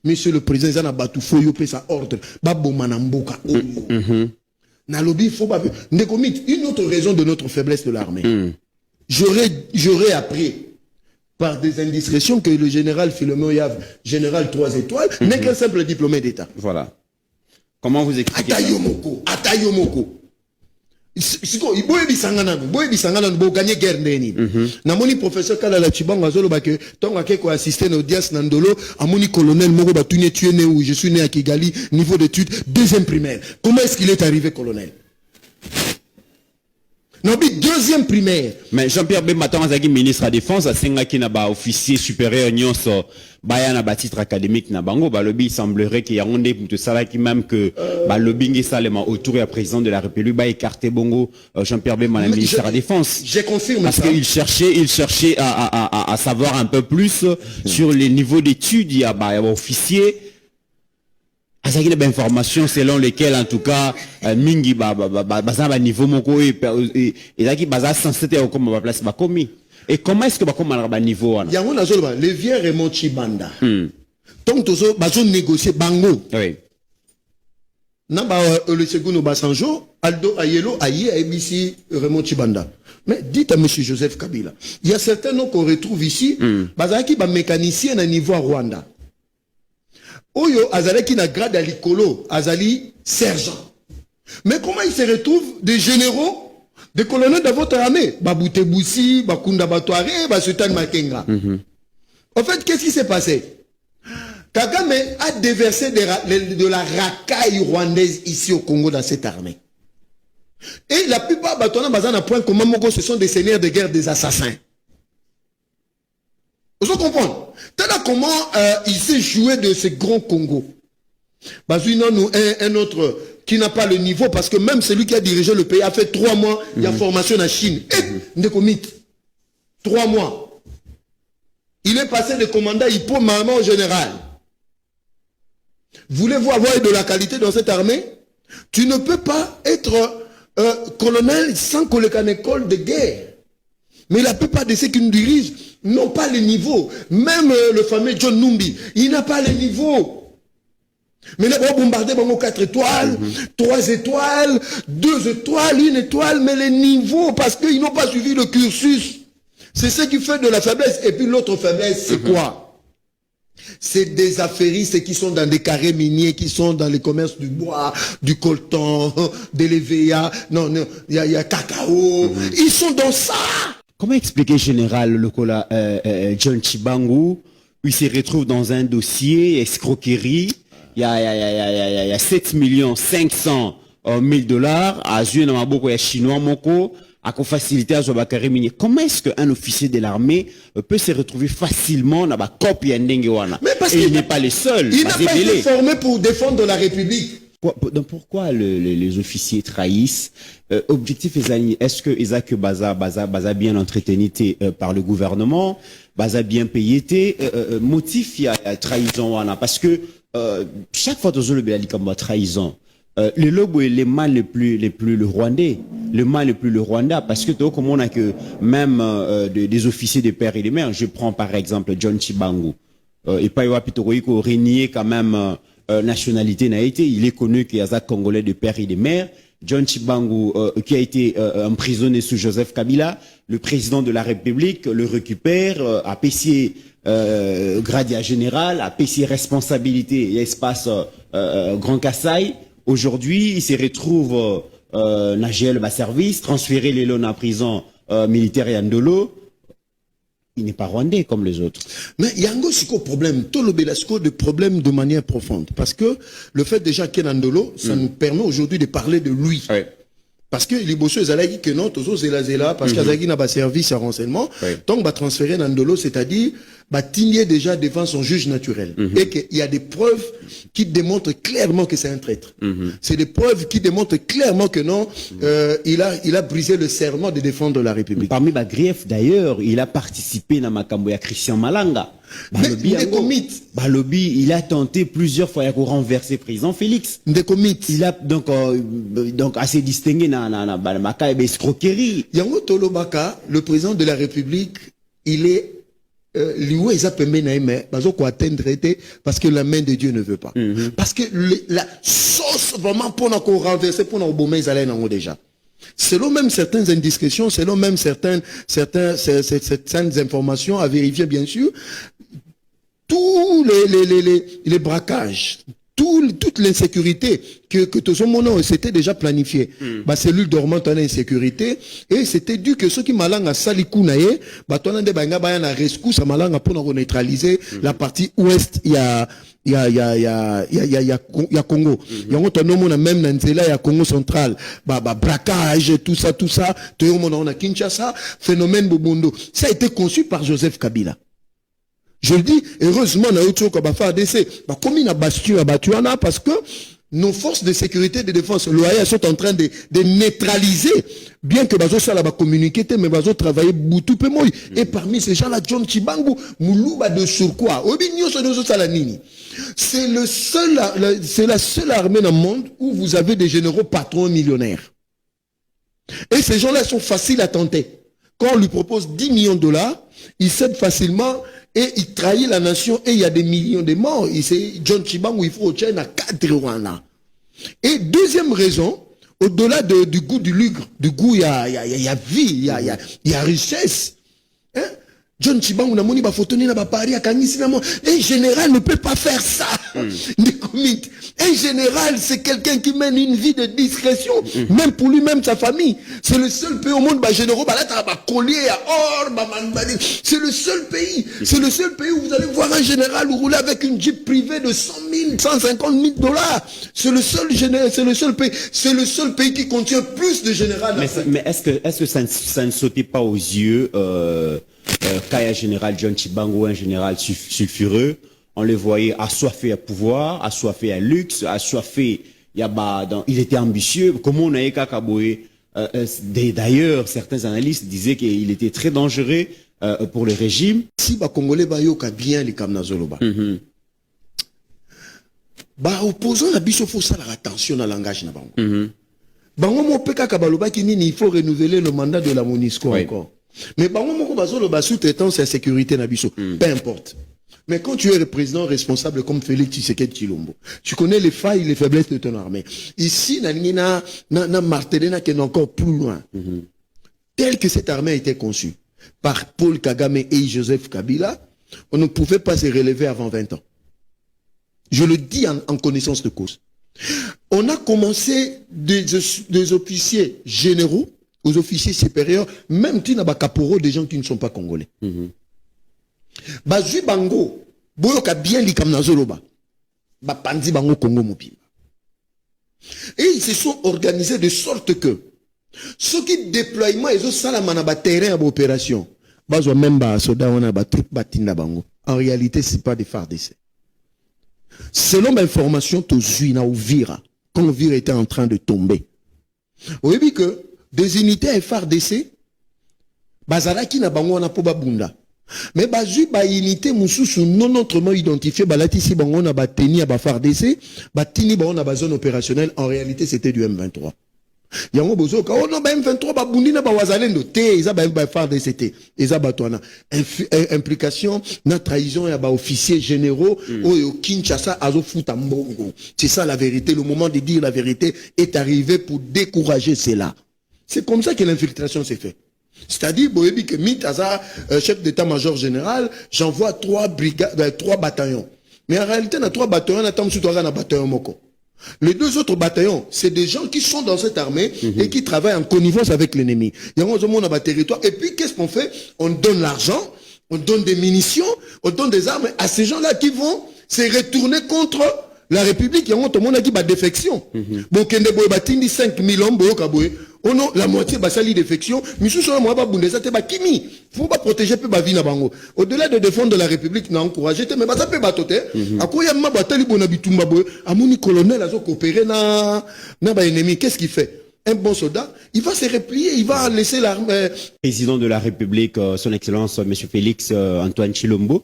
Monsieur le président, il y a batu foyo pe sa ordre. Babo manamboka oyo. Na lobby faut pas. Une autre raison de notre faiblesse de l'armée. J'aurais appris par des indiscrétions que le général Philomon Yav, général 3 étoiles, n'est qu'un simple diplômé d'État. Voilà. Comment vous expliquez ça? Atayomoko. Siko iboye bisangana bo gagner guerre ndeni. Na moni professeur Kalala Chibanga zolo ba que tonga ke ko assister na audience na ndolo amoni colonel moko ba tuné tué né où je suis né à Kigali niveau d'études deuxième primaire. Comment est-ce qu'il est arrivé colonel? Non, mais deuxième primaire. Mais Jean-Pierre Bemba Azaki, ministre de la Défense, a Sengaki na ba officier supérieur nyonso baya na ba titre académique na bango ba lobby, il semblerait qu'il y a un des de ça qui même que ba lobby ngi salema autour du président de la République ba écarté bongo Jean-Pierre Bemba, ministre de la Défense. Je confirme parce ça. Parce qu'il cherchait à savoir un peu plus sur les niveaux d'études, il y a ba officier. Il y a des informations selon lesquelles, en tout cas, Mingi, niveau moko et là qui basa censé être comme ma place commis. Et comment est-ce que comme un niveau il y a un les vieux Raymond Chibanda. Donc tous bazo négocier bango. Oui. Naba le second Basanjo, Aldo Ayelo Aye ABC Raymond Chibanda. Mais dites à monsieur Joseph Kabila, il y a certains noms qu'on retrouve ici, bazaki ba mécanicien à niveau Rwanda. Oyo azali qui na grade à l'icolo, azali sergent. Mais comment il se retrouve des généraux, des colonels de votre armée? Babute Boussi, Bakunda Batouare, Basutan Makenga. En fait, qu'est-ce qui s'est passé? Kagame a déversé de la racaille rwandaise ici au Congo dans cette armée. Et la plupart Batouana Bazana point commun, ce sont des seigneurs de guerre, des assassins. Vous comprenez? Comment il s'est joué de ce grand Congo. Un autre qui n'a pas le niveau, parce que même celui qui a dirigé le pays a fait 3 mois de formation en Chine. Et Ndekomit, 3 mois. Il est passé de commandant Hippo Maman au général. Voulez-vous avoir de la qualité dans cette armée? Tu ne peux pas être colonel sans connaître une école de guerre. Mais la plupart de ceux qui nous dirigent n'ont pas le niveau. Même le fameux John Numbi, il n'a pas le niveau. Mais là, on bombardé 4 étoiles, 3 étoiles, 2 étoiles, 1 étoile, mais les niveaux, parce qu'ils n'ont pas suivi le cursus. C'est ce qui fait de la faiblesse. Et puis l'autre faiblesse, c'est quoi? C'est des affairistes qui sont dans des carrés miniers, qui sont dans les commerces du bois, du coltan, de l'EVA, non, il y a cacao. Ils sont dans ça. Comment expliquer, général, le cola John Chibangu, il se retrouve dans un dossier escroquerie, il y a 7 500 000 $, à Zuyana Maboko, il y a Chinois Moko, à faciliter à Zobakari Minier. Comment est-ce qu'un officier de l'armée peut se retrouver facilement dans la copie Ndengewana? Mais parce qu'il n'est pas le seul. Il n'a pas été formé pour défendre la République. Donc pourquoi les officiers trahissent? Objectif est-ce que Isaac Baza bien entretenu par le gouvernement, Baza bien payé, motif il y a trahison parce que chaque fois que le béali comme trahison, le logo est le mal le plus le rwandais, le mal le plus le Rwanda, parce que comme on a que même des officiers de père et de mère, je prends par exemple John Chibangu et Paiwa Pitoroiko régnier quand même nationalité n'a été, il est connu qu'il y a un Congolais de père et de mère. John Chibangu qui a été emprisonné sous Joseph Kabila, le président de la République le récupère, a payé gradia général, a payé responsabilité et espace Grand Kassai. Aujourd'hui, il se retrouve Nagel bas service, transféré les lots en prison militaire et Andolo. Il n'est pas rwandais comme les autres. Mais il y a un problème, tout le bélasco de problème de manière profonde. Parce que le fait déjà qu'il y a Ndolo, ça nous permet aujourd'hui de parler de lui. Oui. Parce que les bosseux, ils allaient que non, tous eux, là, parce qu'ils n'ont pas service à renseignement. Donc, bah, transférer Nandolo, c'est-à-dire, bah, tigner déjà devant son juge naturel. Et qu'il y a des preuves qui démontrent clairement que c'est un traître. C'est des preuves qui démontrent clairement que non, il a brisé le serment de défendre la République. Parmi les griefs, d'ailleurs, il a participé dans Makamboya Christian Malanga. Balobi, il a tenté plusieurs fois de renverser président Félix. Il a donc assez distingué dans la escroquerie. Yango Tolobaka, le président de la République, il est liwe eza pembe na mais bazo ko atteindre été parce que la main de Dieu ne veut pas. Parce que la sauce vraiment pour qu'on renverser pour nous bomber ils nango déjà. Selon même certaines indiscrétions, selon même certaines informations à vérifier bien sûr, tous les braquages, toute l'insécurité que tout ce monde c'était déjà planifié. Bah cellule dormante en insécurité et c'était dû que ceux qui malanga salikunaye, bah tona de banga ba na rescousse malanga pour neutraliser la partie ouest il y a Congo. Il y a autonome même dans nzela ya Congo central. Bah braquage tout ça tout le monde on a Kinshasa, phénomène Bobondo. Ça a été conçu par Joseph Kabila. Je le dis, heureusement, na autre chose faire d'essai. Bah, comme il a battu parce que nos forces de sécurité et de défense loyales sont en train de neutraliser, bien que bazo ça là va communiquer, mais bazo travailler boutou pe moi. Et parmi ces gens là, John Chibangu, Moulouba de Surquois, c'est la seule armée dans le monde où vous avez des généraux patrons millionnaires. Et ces gens là sont faciles à tenter. Quand on lui propose 10 millions de dollars, il cède facilement. Et il trahit la nation et il y a des millions de morts. C'est John Chibangu, il faut au Tchèque à 4 Rwanda. Et deuxième raison, au-delà du goût du lucre, du goût, il y a vie, il y a richesse. Hein? John Chibangu na moni ba photoni na ba pari akangisi na mo. Un général ne peut pas faire ça. Un général, c'est quelqu'un qui mène une vie de discrétion, même pour lui-même, sa famille. C'est le seul pays au monde, bah, généraux, bah, là, t'as un collier à or, bah, c'est le seul pays. C'est le seul pays où vous allez voir un général rouler avec une jeep privée de 100 000, 150 000 dollars. C'est le seul général, c'est le seul pays. C'est le seul pays qui contient plus de généraux. Mais est-ce que ça ne sautait pas aux yeux, Kaya général John Chibangu, un général sulfureux, on le voyait assoiffé à pouvoir, assoiffé à luxe, assoiffé, il était ambitieux. Comment on a eu Kakaboé? D'ailleurs, certains analystes disaient qu'il était très dangereux pour le régime. Si les Congolais bayoka bien les Kamnazoloba, opposant à Bisso, faut ça la attention dans le langage na bango. Bango mo peka kabaloba kinini, il faut renouveler le mandat de la MONUSCO encore. Mais bango moko bazoloba sous-traitance et sécurité na Bisso, peu importe. Mais quand tu es le président responsable comme Félix Tshisekedi Tshilombo, tu connais les failles et les faiblesses de ton armée. Ici, na martelena qui est encore plus loin. Tel que cette armée a été conçue par Paul Kagame et Joseph Kabila, on ne pouvait pas se relever avant 20 ans. Je le dis en connaissance de cause. On a commencé des officiers généraux aux officiers supérieurs, même Tina Bakaporo, des gens qui ne sont pas congolais. Bazui bango boyoka bien likamnazoloba bapandi bango Congo mobimba. Et ils se sont organisés de sorte que ceux qui déploiement ils ont salamana ba terrain à opération bazwa même ba soda wana ba troupe batinda bango. En réalité c'est pas des FARDC. Selon l'information tozui na Uvira, quand Uvira était en train de tomber, on a vu que des unités FARDC bazalaki na bango wana po babunda. Mais bazu ba unité mususu non autrement identifié balatisi bango na bateni à ba FARDC batini bango na ba zone opérationnelle, en réalité c'était du M23. Yango bozo ka ono ba M23 ba bundi na ba wazalendo te eza ba FARDC te eza batwana implication na trahison ya ba officiers généraux au Kinshasa azo futa mbongo. C'est ça la vérité, le moment de dire la vérité est arrivé pour décourager cela. C'est comme ça que l'infiltration s'est faite. C'est-à-dire, Boyebi que Mitaza, chef d'état-major général, j'envoie 3 bataillons. Mais en réalité, on a 3 bataillons, on a un bataillon Moko. Les 2 autres bataillons, c'est des gens qui sont dans cette armée et qui travaillent en connivence avec l'ennemi. Il y a un territoire. Et puis, qu'est-ce qu'on fait? On donne l'argent, on donne des munitions, on donne des armes à ces gens-là qui vont se retourner contre la République. Il y a tout le monde qui bat défection. Bon, Kende Boye batindi 5 000 hommes, Boyo Kaboye. Oh non, la moitié basali défection. Misu sur moi ba bundesa te ba kimi. Faut pas protéger pe ba vie na bango. Au-delà de défendre la République, na encourager te mais ba ça pe ba tote. Akoya ma batali bona bitumba boy. Amoni colonel azo coopérer na ba ennemi. Qu'est-ce qu'il fait? Un bon soldat, il va se replier, il va laisser l'armée. Président de la République, son Excellence, Monsieur Félix Antoine Tshilombo.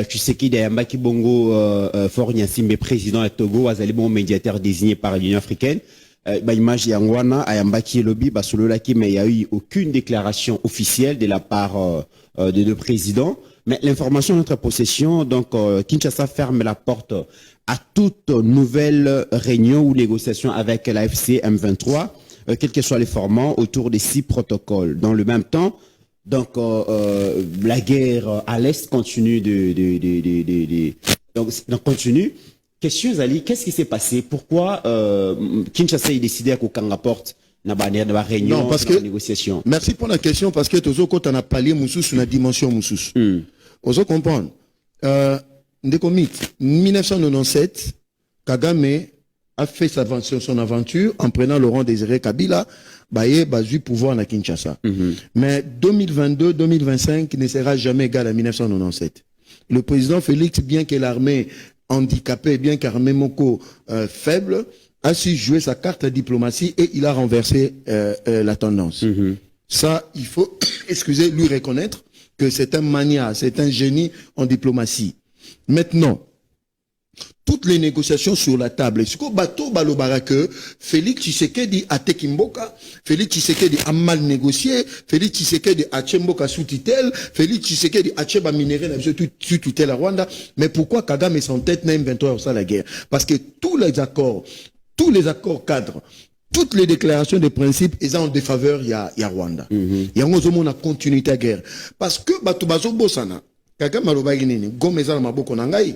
Tu sais qu'il y a Mbaki Bongo Faure Gnassingbé, président de Togo, Azali bon médiateur désigné par l'Union africaine. Image Yangwana, Ayambaki Lobby, Basololaki, mais il n'y a eu aucune déclaration officielle de la part des 2 présidents. Mais l'information en notre possession, donc Kinshasa ferme la porte à toute nouvelle réunion ou négociation avec la FC M23, quels que soient les formats, autour des 6 protocoles. Dans le même temps, donc la guerre à l'Est continue donc continue. Question Zali, qu'est-ce qui s'est passé? Pourquoi Kinshasa a décidé à Kokanga porte na réunion, non, parce que négociation? Merci pour la question, parce que toujours quand on a parlé Moussous sur la dimension Moussous. Vous comprendre. Ndeko mythe, 1997, Kagame a fait son aventure en prenant Laurent Désiré Kabila, baye basu pouvoir na Kinshasa. Mais 2022-2025 ne sera jamais égal à 1997. Le président Félix, bien que l'armée handicapée, bien qu'armée Moko faible, a su jouer sa carte de diplomatie et il a renversé la tendance. Ça, il faut, excusez, lui reconnaître que c'est un mania, c'est un génie en diplomatie. Maintenant, toutes les négociations sur la table. Ce que bateau balobara que Félix Tshisekedi a Tekimboka, Félix Tshisekedi a mal négocié, Félix Tshisekedi a Tchemboka sous tutelle, Félix Tshisekedi a Tcheba minéré sous tutelle à Rwanda. Mais pourquoi Kagame s'entête n'a M23 ça la guerre? Parce que tous les accords cadres, toutes les déclarations de principe, ils sont en défaveur, il y a Rwanda. Il y a une continuité à guerre. Parce que Batubazo Bosana, Kagame Malobagi Nini, Gomeza Maboko Nangai,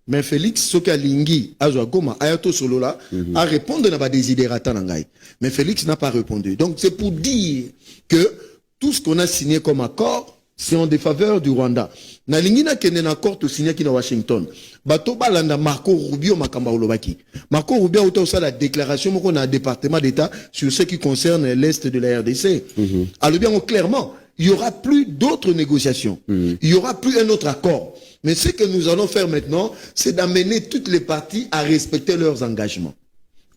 mais Félix Soka Lingi, Azwa Goma, Ayato Solola, a répondu à Desiderata Nangai. Mais Félix n'a pas répondu. Donc c'est pour dire que tout ce qu'on a signé comme accord, c'est en défaveur du Rwanda. Na lingina kenen accord to signé qui na Washington. Bato balanda Marco Rubio makamba olobaki. Marco Rubio a aussi la déclaration moko na département d'État sur ce qui concerne l'est de la RDC. Alors bien clairement, il y aura plus d'autres négociations. Il y aura plus un autre accord. Mais ce que nous allons faire maintenant, c'est d'amener toutes les parties à respecter leurs engagements.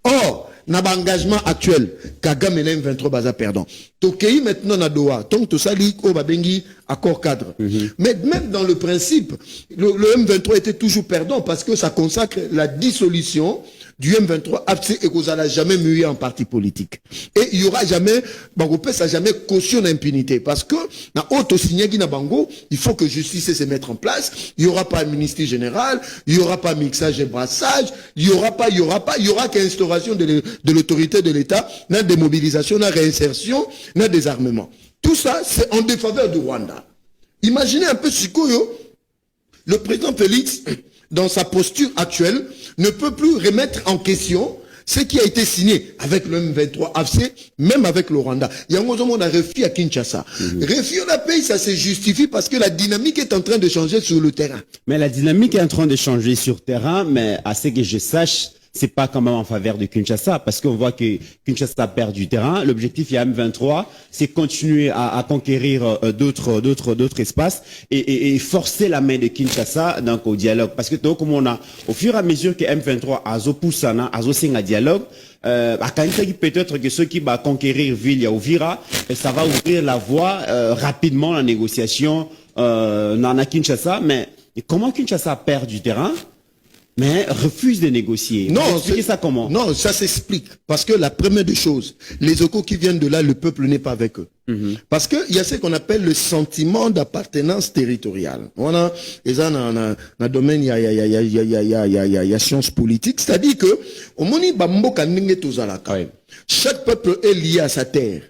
Or, dans l'engagement actuel, Kagame et M23 baza perdant. Tokei maintenant na Doha, donc tout ça lit au babengi accord cadre. Mais même dans le principe, le M23 était toujours perdant parce que ça consacre la dissolution du M23 et qu'on n'a jamais mué en parti politique. Et il n'y aura jamais, Bangopé, ça jamais caution d'impunité. Parce que, dans autre signé qui Bango, il faut que justice se mette en place. Il n'y aura pas un ministère général, il n'y aura pas mixage et brassage, il n'y aura qu'instauration de l'autorité de l'État, la démobilisation, la réinsertion, la désarmement. Tout ça, c'est en défaveur du Rwanda. Imaginez un peu Sikoyo, le président Félix, dans sa posture actuelle, ne peut plus remettre en question ce qui a été signé avec le M23 AFC, même avec le Rwanda. Il y a un moment on a refus à Kinshasa. Refus à la paix, ça se justifie parce que la dynamique est en train de changer sur le terrain. Mais la dynamique est en train de changer sur terrain, mais à ce que je sache, c'est pas quand même en faveur de Kinshasa, parce qu'on voit que Kinshasa perd du terrain. L'objectif, il y a M23, c'est continuer à conquérir d'autres espaces et forcer la main de Kinshasa donc au dialogue. Parce que comme on a, au fur et à mesure que M23 a poussana, a un dialogue, peut-être que ceux qui vont conquérir ville ya Uvira, ça va ouvrir la voie rapidement la négociation dans Kinshasa. Mais comment Kinshasa perd du terrain? Mais refuse de négocier. Non, c'est ça comment? Non, ça s'explique. Parce que la première des choses, les Okos qui viennent de là, le peuple n'est pas avec eux. Parce qu'il y a ce qu'on appelle le sentiment d'appartenance territoriale. Voilà, et ça, dans le domaine, il y a science politique. C'est-à-dire que, au moni bamboka ninge tozalaka. Chaque peuple est lié à sa terre.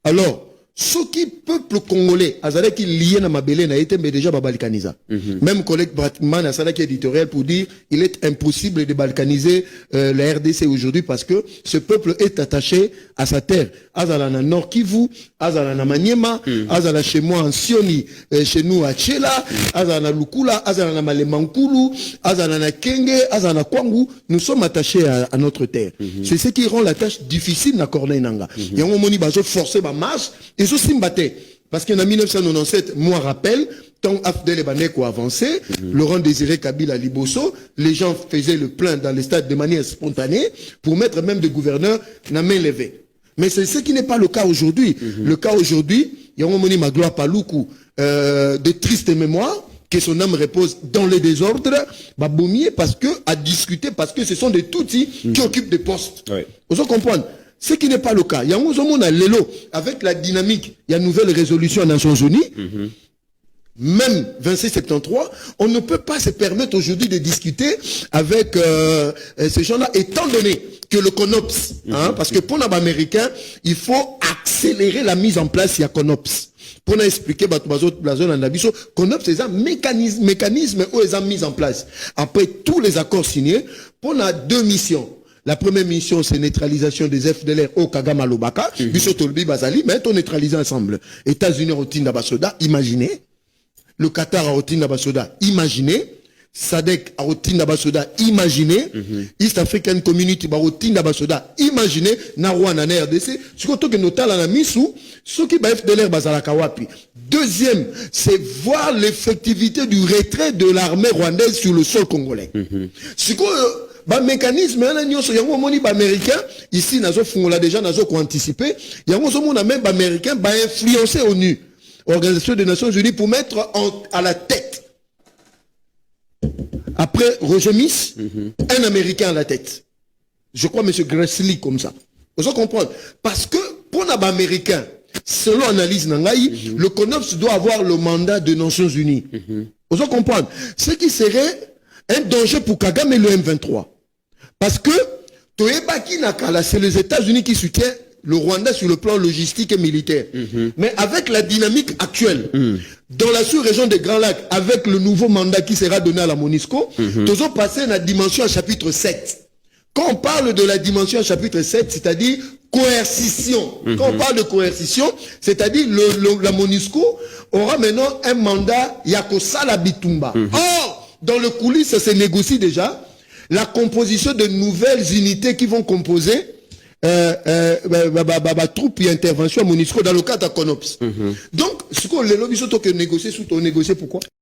Alors, ce qui peuple congolais, azalé qui lié na mabele na été mais déjà balkaniser. Même collègue Bratman a ça qui éditorial pour dire il est impossible de balkaniser la RDC aujourd'hui parce que ce peuple est attaché à sa terre. Azala na Nord Kivu, azala na Maniema, azala chez moi en Sioni, chez nous à Tchela, azala na Lukula, azala na Malemankulu, azala na Kenge, azala na Kwangu, nous sommes attachés à notre terre. C'est ce qui rend la tâche difficile na Corneille Nanga. Yango moni bazo forcer ba marche et zo simbate parce qu'en 1997, moi rappelle, tant Afdel Ebaneko avancé, Laurent Désiré Kabila Liboso, les gens faisaient le plein dans les stades de manière spontanée pour mettre même des gouverneurs na main levée. Mais c'est ce qui n'est pas le cas aujourd'hui. Le cas aujourd'hui, il y a un moni Magloire Paloukou, de tristes mémoires, que son âme repose dans le désordre, baboumier parce que, à discuter, parce que ce sont des Tutsis qui occupent des postes. Vous comprenez? Ce qui n'est pas le cas. Il y a un moment, Lelo, avec la dynamique, il y a une nouvelle résolution des Nations Unies. même 2673, on ne peut pas se permettre aujourd'hui de discuter avec ces gens-là, étant donné que le CONOPS, parce que pour les Américains, il faut accélérer la mise en place de CONOPS. Pour nous expliquer, CONOPS, c'est un mécanisme où ils ont mis en place. Après tous les accords signés, pour nous 2 missions. La première mission, c'est neutralisation des FDLR au Kagame Lobaka. Bissot Tolbi Bazali, mais on neutralise ensemble. États-Unis au Tinda Basoda, imaginez. Le Qatar au Tinda Basoda, imaginez. SADC au Tinda Basoda, imaginez. East African Community au Tinda Basoda, imaginez. Narwana na RDC. Ce qu'on que nous la misou, ce qui va FDLR Bazala Kawapi. Deuxième, c'est voir l'effectivité du retrait de l'armée rwandaise sur le sol congolais. Ce qu'on mécanisme américain ici nazo fungola déjà nazo ko anticiper yango zo mona même américain va influencer ONU, Organisation des Nations Unies, pour mettre à la tête après Roger Miss un américain à la tête. Je crois monsieur Gressly comme ça. Vous comprenez parce que pour les américains, selon analyse nangai, le CONOPS doit avoir le mandat des Nations Unies. Vous comprenez ce qui serait un danger pour Kagame et le M23. Parce que c'est les États-Unis qui soutiennent le Rwanda sur le plan logistique et militaire. Mais avec la dynamique actuelle, dans la sous-région des Grands Lacs, avec le nouveau mandat qui sera donné à la MONUSCO, nous avons passé la dimension à chapitre 7. Quand on parle de la dimension à chapitre 7, c'est-à-dire coercition. Quand on parle de coercition, c'est-à-dire la MONUSCO aura maintenant un mandat Yakosala Bitumba. Or, dans le coulisses, ça se négocie déjà la composition de nouvelles unités qui vont composer troupes et interventions à MONUSCO dans le cadre de CONOPS. Donc, ce qu'on les lobbies sont négocier, pourquoi?